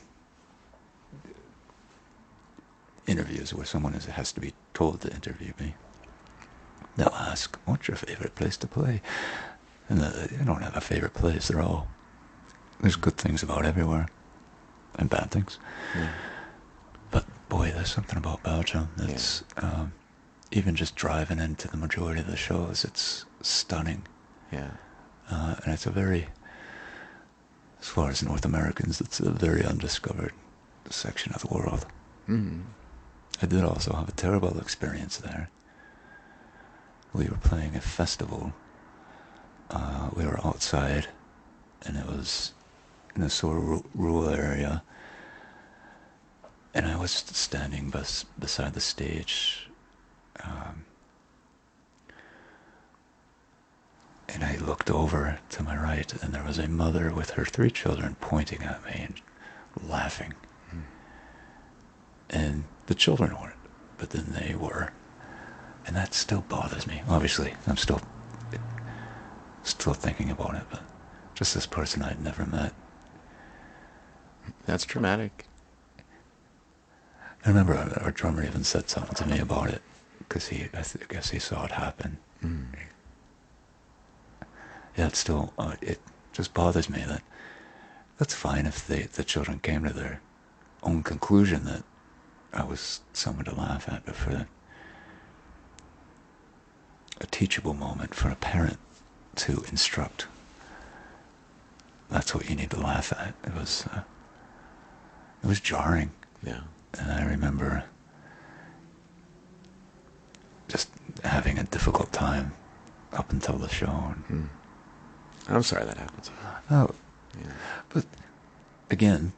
interviews where someone has to be told to interview me, they'll ask, what's your favorite place to play? And I don't have a favorite place. There's good things about everywhere and bad things. Yeah. But boy, there's something about Belgium that's, even just driving into the majority of the shows, it's stunning. Yeah. And it's as far as North Americans, it's a very undiscovered section of the world. Mm-hmm. I did also have a terrible experience there. We were playing a festival. We were outside, and it was in a sort of rural area. And I was standing beside the stage, and I looked over to my right, and there was a mother with her 3 children pointing at me and laughing. And the children weren't, but then they were. And that still bothers me. Obviously, I'm still thinking about it, but just this person I'd never met. That's traumatic. I remember our drummer even said something to me about it, because I guess he saw it happen. Yeah, it just bothers me that's fine if the children came to their own conclusion that I was someone to laugh at, but for a teachable moment for a parent to instruct, that's what you need to laugh at. It was jarring. Yeah. And I remember just having a difficult time up until the show. I'm sorry that happened to you. Oh, Yeah. but again,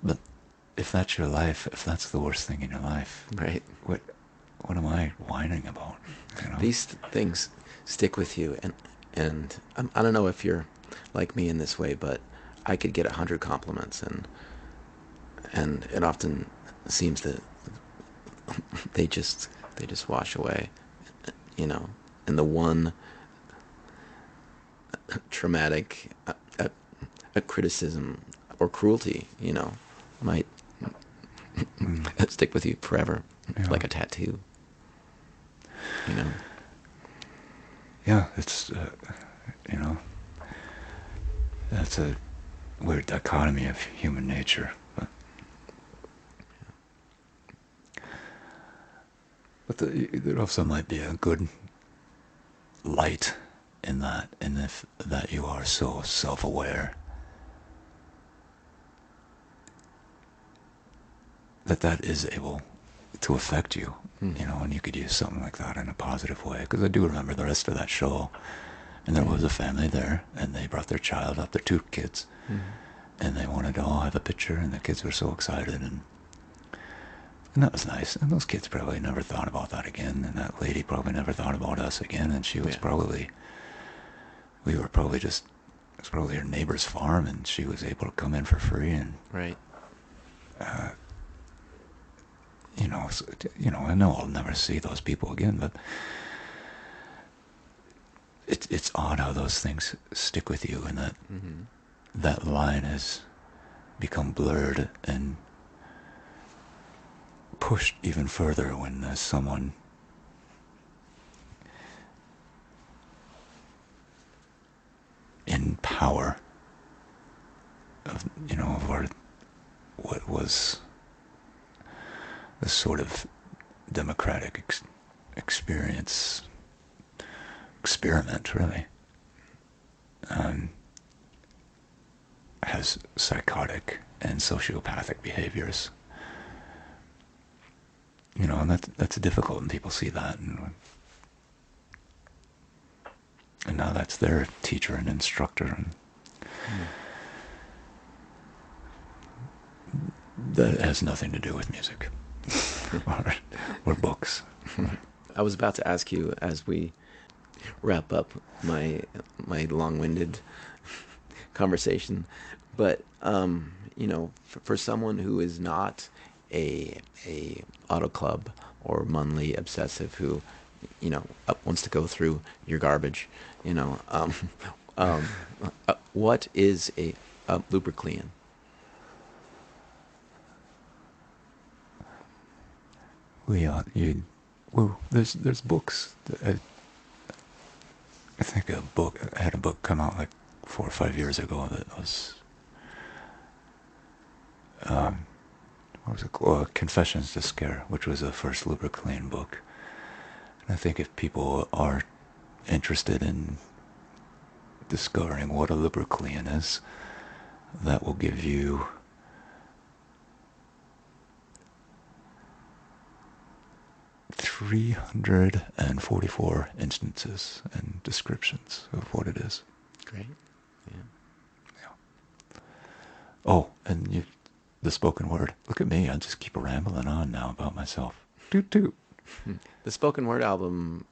if that's your life, if that's the worst thing in your life, Right. What am I whining about? You know? These things stick with you, and I don't know if you're like me in this way, but I could get 100 compliments, and it often seems that they just wash away, and the one traumatic a criticism or cruelty, might stick with you forever, like a tattoo. Yeah, it's that's a weird dichotomy of human nature, but there also might be a good light in that, that you are so self-aware that is able to affect you, and you could use something like that in a positive way. Because I do remember the rest of that show, and there was a family there, and they brought their child up, their 2 kids, and they wanted to all have a picture, and the kids were so excited, and that was nice. And those kids probably never thought about that again, and that lady probably never thought about us again, and she was it was probably her neighbor's farm, and she was able to come in for free, and Right. I know I'll never see those people again, but it's odd how those things stick with you, and that that line has become blurred and pushed even further when there's someone in power of what was a sort of democratic experiment, really, has psychotic and sociopathic behaviors. And that's difficult, and people see that, and now that's their teacher and instructor, and that has nothing to do with music or books. I was about to ask you, as we wrap up my long-winded conversation, but for someone who is not a auto club or Munly obsessive, who wants to go through your garbage, what is a Lupercalian? There's books. I think I had a book come out like 4 or 5 years ago that was, what was it called? Confessions to Scare, which was the first Lupercalian book. And I think if people are interested in discovering what a Lupercalian is, that will give you 344 instances and descriptions of what it is. Great. Yeah. Oh, and the spoken word. Look at me, I just keep rambling on now about myself. Toot toot. The spoken word album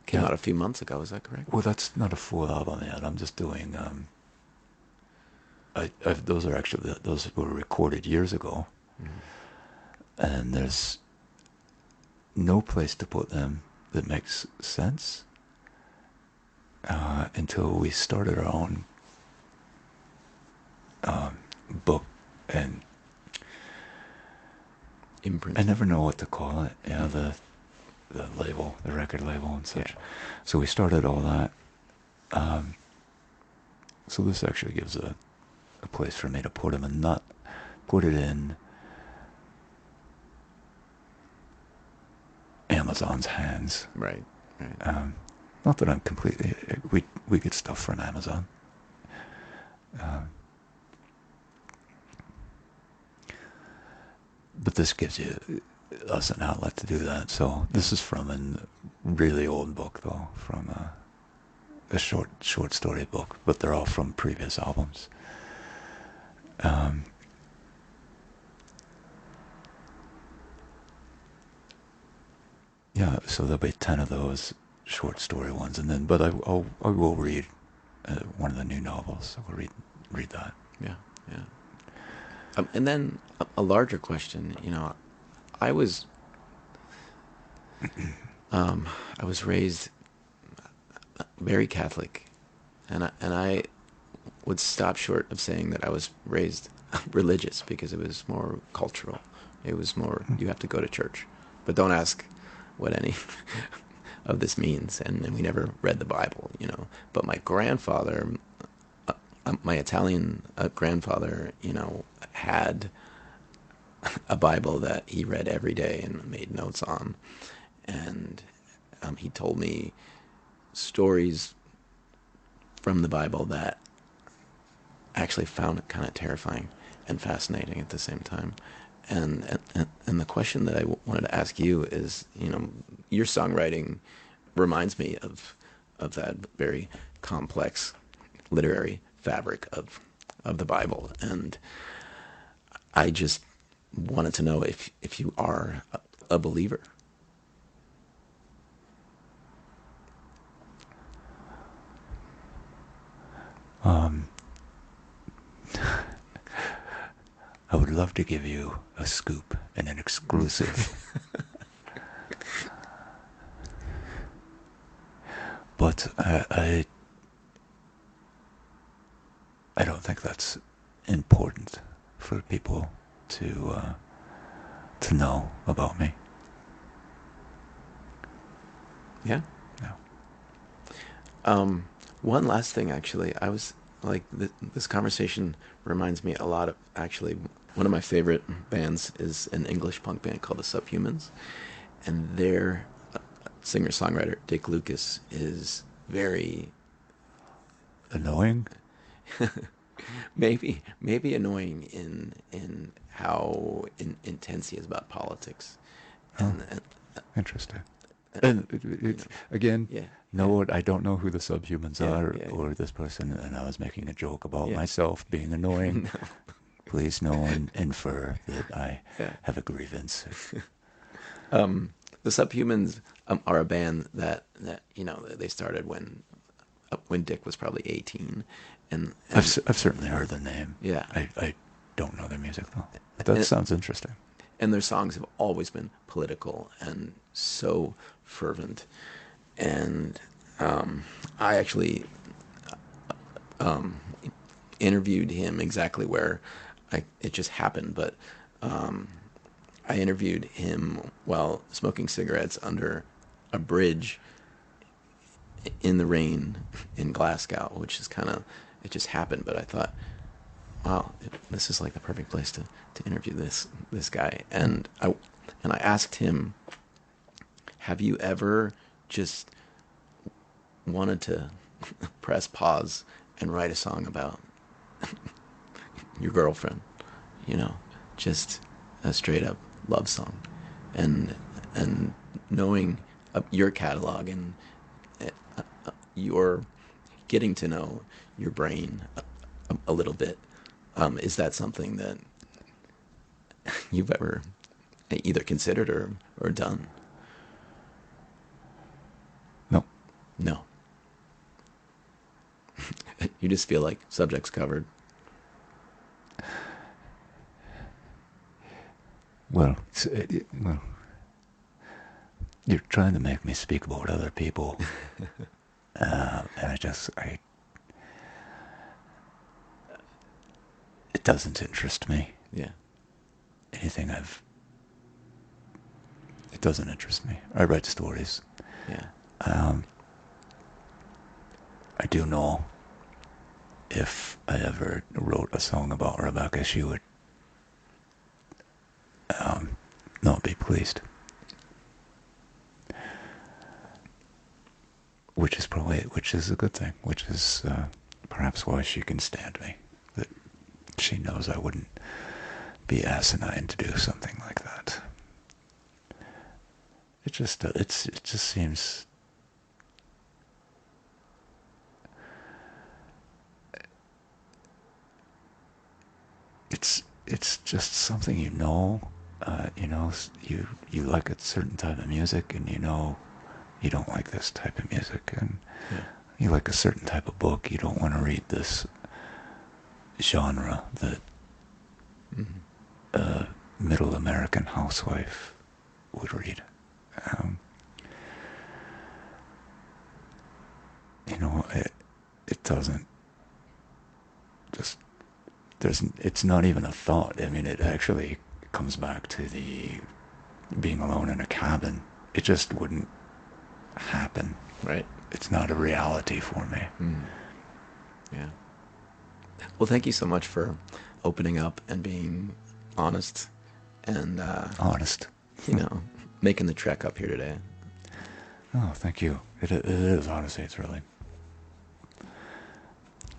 came out a few months ago, is that correct? Well, that's not a full album yet. I'm just doing, those were recorded years ago. And there's no place to put them that makes sense until we started our own book, and imprint. I never know what to call it. Yeah, the label, the record label and such. Yeah. So we started all that. So this actually gives a place for me to put them and not put it in Amazon's hands. Right. Not that I'm completely. We get stuff from Amazon. But this gives us an outlet to do that. So this is from a really old book, though, from a short story book, but they're all from previous albums. Yeah, so there'll be 10 of those short story ones, and then, but I will read one of the new novels. So we'll read that. Yeah. And then a larger question. I was raised very Catholic, and I would stop short of saying that I was raised religious, because it was more cultural. It was more, you have to go to church, but don't ask what any of this means. And we never read the Bible, But my grandfather, my Italian grandfather, had a Bible that he read every day and made notes on. And he told me stories from the Bible that actually found it kind of terrifying and fascinating at the same time. And the question that I wanted to ask you is, your songwriting reminds me of that very complex literary fabric of the Bible, and I just wanted to know if you are a believer. I would love to give you a scoop and an exclusive. But I don't think that's important for people to know about me. Yeah. No. One last thing, actually. I was like, this conversation reminds me a lot of, actually, one of my favorite bands is an English punk band called the Subhumans, and their singer-songwriter Dick Lucas is very Annoying? maybe annoying in how intense he is about politics. And, Interesting. And again, yeah, I don't know who the Subhumans are or this person, and I was making a joke about myself being annoying. No. Please no one infer that I have a grievance. The Subhumans are a band that they started when Dick was probably 18, and I've certainly heard the name. Yeah. I don't know their music though. That sounds interesting. And their songs have always been political and so fervent. And I actually interviewed him exactly where it just happened, but I interviewed him while smoking cigarettes under a bridge in the rain in Glasgow, which is it just happened, but I thought, wow, this is like the perfect place to interview this guy. And I asked him, have you ever just wanted to press pause and write a song about your girlfriend? Just a straight up love song, and knowing your catalog and your getting to know your brain a little bit. Is that something that you've ever either considered or done? No. No. You just feel like subject's covered. Well, you're trying to make me speak about other people, and it doesn't interest me. Yeah. It doesn't interest me. I write stories. Yeah. I do know if I ever wrote a song about Rebecca, she would not be pleased. Which is a good thing, which is perhaps why she can stand me. That she knows I wouldn't be asinine to do something like that. It just seems it's just something you like a certain type of music, and you don't like this type of music, and you like a certain type of book, you don't want to read this genre that a middle American housewife would read. It doesn't just, it's not even a thought. I mean, it actually comes back to the being alone in a cabin. It just wouldn't happen. Right. It's not a reality for me. Yeah. Well, thank you so much for opening up and being honest and Honest. making the trek up here today. Oh, thank you. It is, honestly, it's really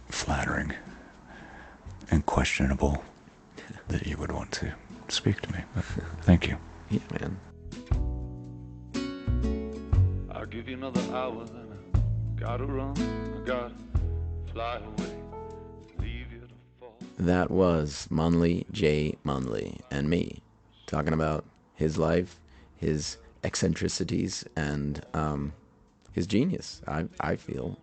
flattering and questionable that you would want to speak to me. But thank you. Yeah, man. I'll give you another hour, then I gotta run, I gotta fly away, leave you to fall. That was Munly J Munly and me talking about his life, his eccentricities, and his genius, I feel.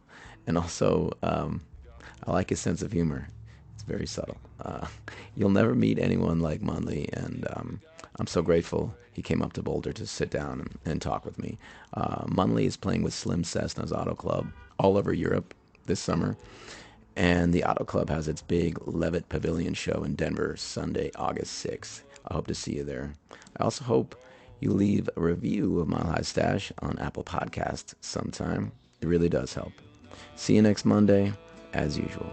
And also, I like his sense of humor. It's very subtle. You'll never meet anyone like Munly, and I'm so grateful he came up to Boulder to sit down and talk with me. Munly is playing with Slim Cessna's Auto Club all over Europe this summer, and the Auto Club has its big Levitt Pavilion show in Denver Sunday, August 6th. I hope to see you there. I also hope you leave a review of Mile High Stash on Apple Podcasts sometime. It really does help. See you next Monday, as usual.